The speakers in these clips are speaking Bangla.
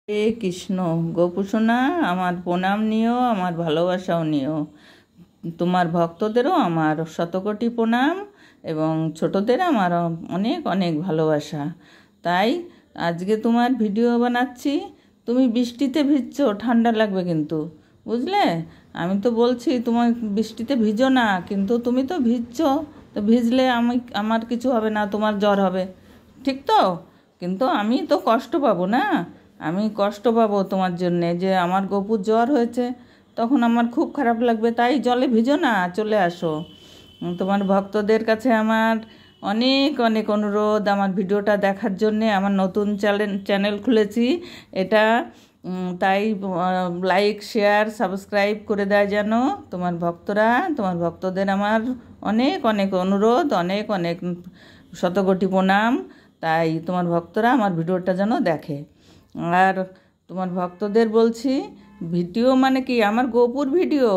হে কৃষ্ণ, গোপুসোনা আমার প্রণাম নিও, আমার ভালোবাসাও নিও। তোমার ভক্তদেরও আমার শতকোটি প্রণাম এবং ছোটদের আমার অনেক অনেক ভালোবাসা। তাই আজকে তোমার ভিডিও বানাচ্ছি। তুমি বৃষ্টিতে ভিজছো, ঠান্ডা লাগবে কিন্তু, বুঝলে? আমি তো বলছি তোমার বৃষ্টিতে ভিজো না, কিন্তু তুমি তো ভিজছো। তো ভিজলে আমার কিছু হবে না, তোমার জ্বর হবে, ঠিক তো? কিন্তু আমি তো কষ্ট পাবো না, আমি কষ্ট পাবো তোমার জন্যে, যে আমার গপুর জ্বর হয়েছে, তখন আমার খুব খারাপ লাগবে। তাই জলে ভিজো না, চলে আসো। তোমার ভক্তদের কাছে আমার অনেক অনেক অনুরোধ, আমার ভিডিওটা দেখার জন্যে। আমার নতুন চ্যানেল খুলেছি এটা, তাই লাইক শেয়ার সাবস্ক্রাইব করে দেয় যেন তোমার ভক্তরা। তোমার ভক্তদের আমার অনেক অনেক অনুরোধ, অনেক অনেক শতকোটি প্রণাম। তাই তোমার ভক্তরা আমার ভিডিওটা যেন দেখে। আর তোমার ভক্তদের বলছি, ভিডিও মানে কি, আমার গপুর ভিডিও,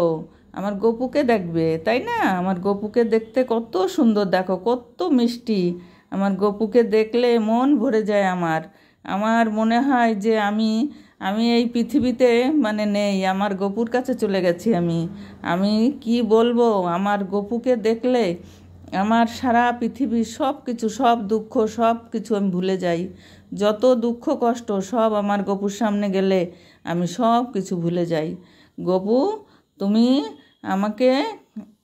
আমার গপুকে দেখবে, তাই না? আমার গপুকে দেখতে কত সুন্দর, দেখো কত মিষ্টি। আমার গপুকে দেখলে মন ভরে যায় আমার। আমার মনে হয় যে আমি আমি এই পৃথিবীতে মানে নেই, আমার গপুর কাছে চলে গেছি আমি। আমি কি বলবো, আমার গপুকে দেখলে আমার সারা পৃথিবীর সব কিছু, সব দুঃখ, সব কিছু আমি ভুলে যাই। যত দুঃখ কষ্ট সব আমার গপুর সামনে গেলে আমি সব কিছু ভুলে যাই। গপু, তুমি আমাকে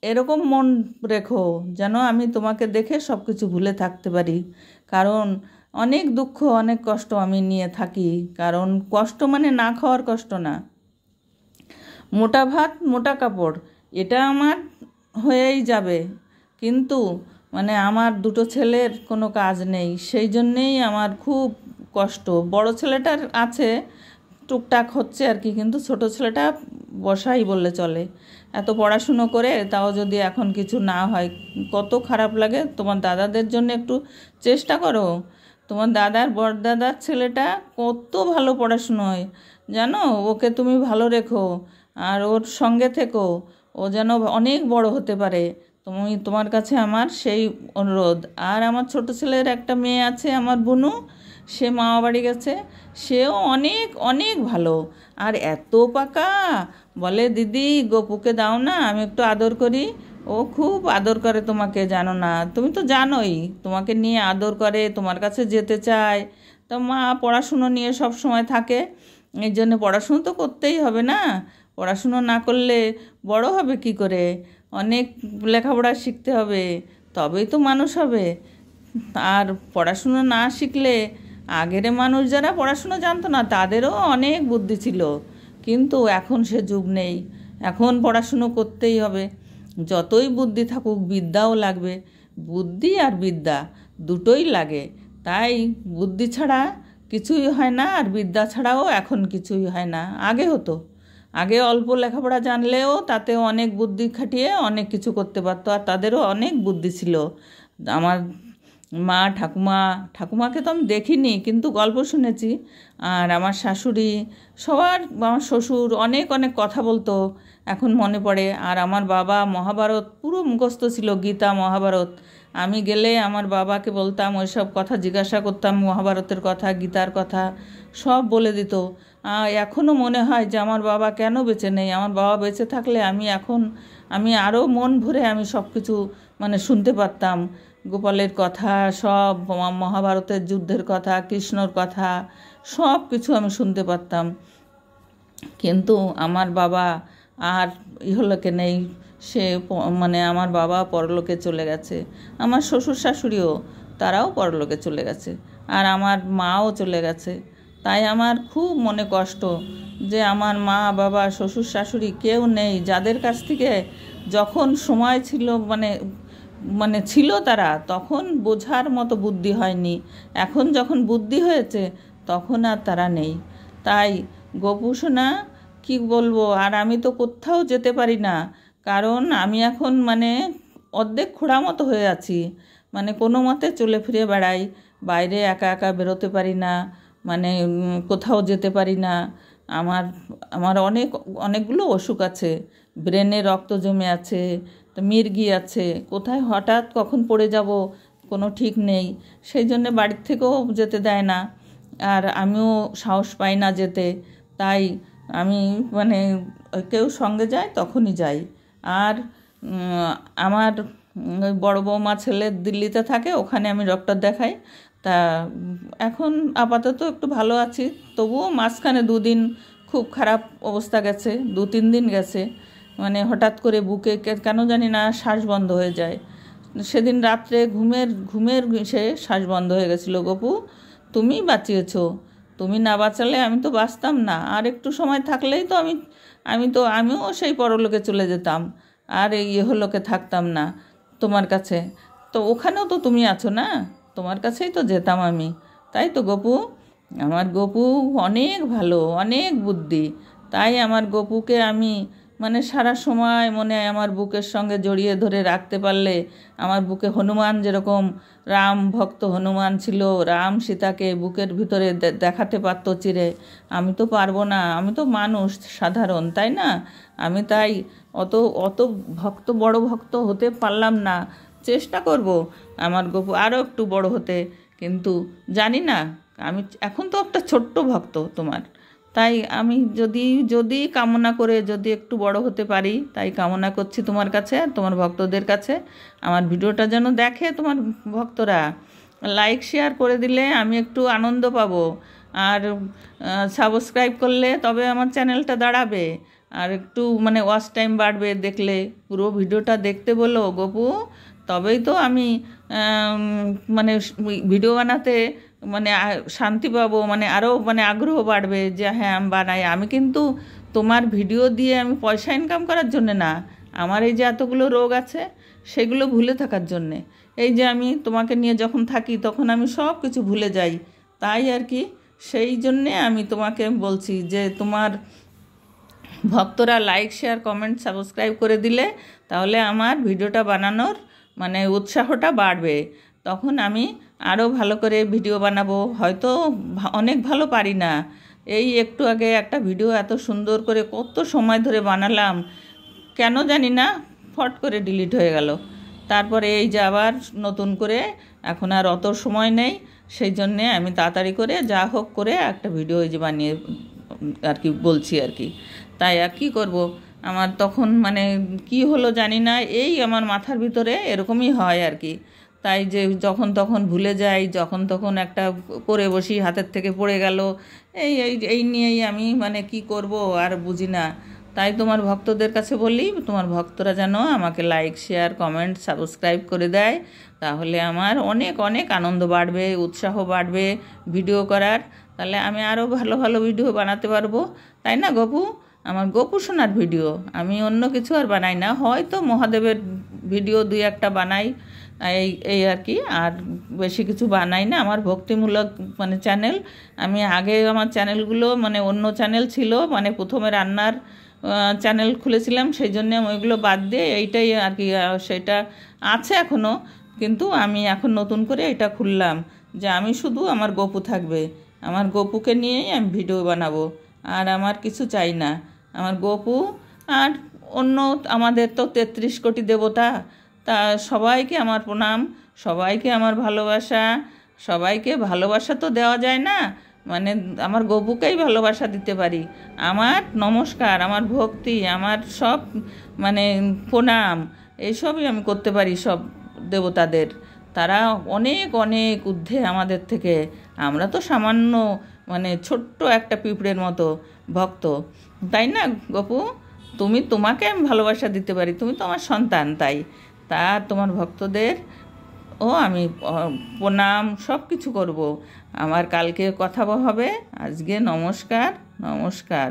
এরকম মন রেখো যেন আমি তোমাকে দেখে সব কিছু ভুলে থাকতে পারি। কারণ অনেক দুঃখ, অনেক কষ্ট আমি নিয়ে থাকি। কারণ কষ্ট মানে না খাওয়ার কষ্ট না, মোটা ভাত মোটা কাপড়, এটা আমার হয়েই যাবে। কিন্তু মানে আমার দুটো ছেলের কোনো কাজ নেই, সেই জন্যেই আমার খুব কষ্ট। বড় ছেলেটার আছে, টুকটাক হচ্ছে আর কি, কিন্তু ছোট ছেলেটা বসাই বললে চলে। এত পড়াশুনো করে তাও যদি এখন কিছু না হয়, কত খারাপ লাগে। তোমার দাদাদের জন্য একটু চেষ্টা করো। তোমার দাদার বড়দাদার ছেলেটা কত ভালো পড়াশুনো হয় জানো, ওকে তুমি ভালো রেখো আর ওর সঙ্গে থেকো, ও যেন অনেক বড় হতে পারে। তোমার কাছে আমার সেই অনুরোধ। আর আমার ছোট ছেলের একটা মেয়ে আছে, আমার বুনু, সে মামা বাড়ি গেছে, সেও অনেক অনেক ভালো। আর এত পাকা, বলে দিদি গপুকে দাও না, আমি একটু আদর করি। ও খুব আদর করে তোমাকে, জানো না? তুমি তো জানোই, তোমাকে নিয়ে আদর করে, তোমার কাছে যেতে চায়। তো মা পড়াশুনো নিয়ে সব সময় থাকে, এই জন্য পড়াশুনো তো করতেই হবে না। পড়াশুনো না করলে বড় হবে কি করে? অনেক লেখাপড়া শিখতে হবে, তবেই তো মানুষ হবে। আর পড়াশুনো না শিখলে, আগের মানুষ যারা পড়াশুনো জানতো না তাদেরও অনেক বুদ্ধি ছিল, কিন্তু এখন সে যুগ নেই। এখন পড়াশুনো করতেই হবে, যতই বুদ্ধি থাকুক বিদ্যাও লাগবে। বুদ্ধি আর বিদ্যা দুটোই লাগে। তাই বুদ্ধি ছাড়া কিছুই হয় না, আর বিদ্যা ছাড়াও এখন কিছুই হয় না। আগে হতো, আগে অল্প লেখাপড়া জানলেও তাতেও অনেক বুদ্ধি খাটিয়ে অনেক কিছু করতে পারতো, আর তাদেরও অনেক বুদ্ধি ছিল। আমার মা ঠাকুমাকে তো আমি দেখিনি, কিন্তু গল্প শুনেছি। আর আমার শাশুড়ি, সবার, আমার শ্বশুর অনেক অনেক কথা বলতো, এখন মনে পড়ে। আর আমার বাবা মহাভারত পুরো মুখস্থ ছিল, গীতা মহাভারত। আমি গেলে আমার বাবাকে বলতাম, ওইসব কথা জিজ্ঞাসা করতাম, মহাভারতের কথা, গীতার কথা সব বলে দিত। এখনও মনে হয় যে আমার বাবা কেন বেঁচে নেই। আমার বাবা বেঁচে থাকলে আমি আরও মন ভরে আমি সব কিছু মানে শুনতে পারতাম। গোপালের কথা, সব মহাভারতের যুদ্ধের কথা, কৃষ্ণর কথা, সব কিছু আমি শুনতে পারতাম। কিন্তু আমার বাবা আর ইহলোকে নেই, সে মানে আমার বাবা পরলোকে চলে গেছে। আমার শ্বশুর শাশুড়িও, তারাও পরলোকে চলে গেছে। আর আমার মাও চলে গেছে। তাই আমার খুব মনে কষ্ট যে আমার মা বাবা শ্বশুর শাশুড়ি কেউ নেই, যাদের কাছ থেকে যখন সময় ছিল মানে মানে ছিল তারা, তখন বোঝার মতো বুদ্ধি হয়নি। এখন যখন বুদ্ধি হয়েছে তখন আর তারা নেই। তাই গোপুসোনা, কি বলবো, আর আমি তো কোথাও যেতে পারি না। কারণ আমি এখন মানে অর্ধেক খোঁড়া মতো হয়ে আছি। মানে কোনো মতে চলে ফিরে বেড়াই, বাইরে একা একা বেরোতে পারি না, মানে কোথাও যেতে পারি না। আমার আমার অনেকগুলো অসুখ আছে, ব্রেনে রক্ত জমে আছে, তো মির্গি আছে, কোথায় হঠাৎ কখন পড়ে যাব কোনো ঠিক নেই। সেই জন্যে বাড়ির থেকেও যেতে দেয় না। আর আমিও সাহস পাই না যেতে, তাই আমি মানে কেউ সঙ্গে যায় তখনই যাই। আর আমার ওই বড় বৌমা ছেলে দিল্লিতে থাকে, ওখানে আমি ডক্টর দেখাই। তা এখন আপাতত একটু ভালো আছি, তবুও মাঝখানে 2 দিন খুব খারাপ অবস্থা গেছে, 2-3 দিন গেছে। মানে হঠাৎ করে বুকে কেন জানি না শ্বাস বন্ধ হয়ে যায়। সেদিন রাত্রে ঘুমের সে শ্বাস বন্ধ হয়ে গেছিলো। গপু, তুমি বাঁচিয়েছো, তুমি না বাঁচালে আমি তো বাঁচতাম না। আর একটু সময় থাকলেই তো আমিও সেই পরলোকে চলে যেতাম, আর এই ইহলোকে থাকতাম না তোমার কাছে। তো ওখানেও তো তুমি আছো না, তোমার কাছেই তো যেতাম আমি। তাই তো গপু, আমার গপু অনেক ভালো, অনেক বুদ্ধি। তাই আমার গপুকে আমি মানে সারা সময় মনে হয় আমার বুকের সঙ্গে জড়িয়ে ধরে রাখতে পারলে, আমার বুকে হনুমান যেরকম রাম ভক্ত হনুমান ছিল, রাম সীতাকে বুকের ভিতরে দেখাতে পারতো চিরে, আমি তো পারবো না, আমি তো মানুষ সাধারণ, তাই না? আমি তাই অত অত বড় ভক্ত হতে পারলাম না। চেষ্টা করব আমার গপু আরও একটু বড় হতে, কিন্তু জানি না। আমি এখন তো একটা ছোট্ট ভক্ত তোমার, তাই আমি যদি কামনা করে যদি একটু বড় হতে পারি, তাই কামনা করছি তোমার কাছে আর তোমার ভক্তদের কাছে। আমার ভিডিওটা যেন দেখে তোমার ভক্তরা, লাইক শেয়ার করে দিলে আমি একটু আনন্দ পাবো। আর সাবস্ক্রাইব করলে তবে আমার চ্যানেলটা দাঁড়াবে, আর একটু মানে ওয়াচ টাইম বাড়বে। দেখলে পুরো ভিডিওটা দেখতে বলো গপু, তবেই তো আমি মানে ভিডিও বানাতে মানে শান্তি পাবো, মানে আরও মানে আগ্রহ বাড়বে যে হ্যাঁ আমি বানাই। আমি কিন্তু তোমার ভিডিও দিয়ে আমি পয়সা ইনকাম করার জন্যে না, আমার এই যে এতগুলো রোগ আছে সেগুলো ভুলে থাকার জন্যে। এই যে আমি তোমাকে নিয়ে যখন থাকি তখন আমি সব কিছু ভুলে যাই, তাই আর কি। সেই জন্যে আমি তোমাকে বলছি যে তোমার ভক্তরা লাইক শেয়ার কমেন্ট সাবস্ক্রাইব করে দিলে তাহলে আমার ভিডিওটা বানানোর মানে উৎসাহটা বাড়বে। তখন আমি আরও ভালো করে ভিডিও বানাবো। হয়তো অনেক ভালো পারি না, এই একটু আগে একটা ভিডিও এত সুন্দর করে কত সময় ধরে বানালাম, কেন জানি না ফট করে ডিলিট হয়ে গেল। তারপরে এই যে আবার নতুন করে, এখন আর অত সময় নেই, সেই জন্যে আমি তাড়াতাড়ি করে যা হোক করে একটা ভিডিও এই যে বানিয়ে আর কি বলছি আর কি। তাই আর কী করবো, আমার তখন মানে কি হলো জানি না, এই আমার মাথার ভিতরে এরকমই হয় আর কি। তাই যে যখন তখন ভুলে যাই, যখন তখন একটা করে বসি, হাতের থেকে পড়ে গেল, এই এই এই নিয়েই আমি মানে কি করব আর বুঝি না। তাই তোমার ভক্তদের কাছে বলি, তোমার ভক্তরা যেন আমাকে লাইক শেয়ার কমেন্ট সাবস্ক্রাইব করে দেয়, তাহলে আমার অনেক অনেক আনন্দ বাড়বে, উৎসাহ বাড়বে ভিডিও করার। তাহলে আমি আরও ভালো ভালো ভিডিও বানাতে পারবো, তাই না গপু? আমার গপু সোনার ভিডিও, আমি অন্য কিছু আর বানাই না, হয়তো মহাদেবের ভিডিও 2-1টা বানাই, এই এই আর কি। আর বেশি কিছু বানাই না, আমার ভক্তিমূলক মানে চ্যানেল। আমি আগে আমার চ্যানেলগুলো মানে অন্য চ্যানেল ছিল, মানে প্রথমে রান্নার চ্যানেল খুলেছিলাম, সেই জন্য আমি ওইগুলো বাদ দিয়ে এইটাই আর কি, সেটা আছে এখনও, কিন্তু আমি এখন নতুন করে এটা খুললাম যে আমি শুধু আমার গপু থাকবে, আমার গপুকে নিয়েই আমি ভিডিও বানাবো, আর আমার কিছু চাই না। আমার গপু আর অন্য আমাদের তো 33 কোটি দেবতা, তা সবাইকে আমার প্রণাম, সবাইকে আমার ভালোবাসা। সবাইকে ভালোবাসা তো দেওয়া যায় না, মানে আমার গপুকেই ভালোবাসা দিতে পারি। আমার নমস্কার, আমার ভক্তি, আমার সব মানে প্রণাম, এইসবই আমি করতে পারি সব দেবতাদের। তারা অনেক অনেক ঊর্ধ্বে আমাদের থেকে, আমরা তো সামান্য মানে ছোট্ট একটা পিঁপড়ের মতো ভক্ত, তাই না গপু? তোমাকে আমি ভালোবাসা দিতে পারি, তুমি তো আমার সন্তান। তাই তোমার ভক্তদের আমি প্রণাম সব কিছু করব। আমার কালকে কথা হবে, আজকে নমস্কার, নমস্কার।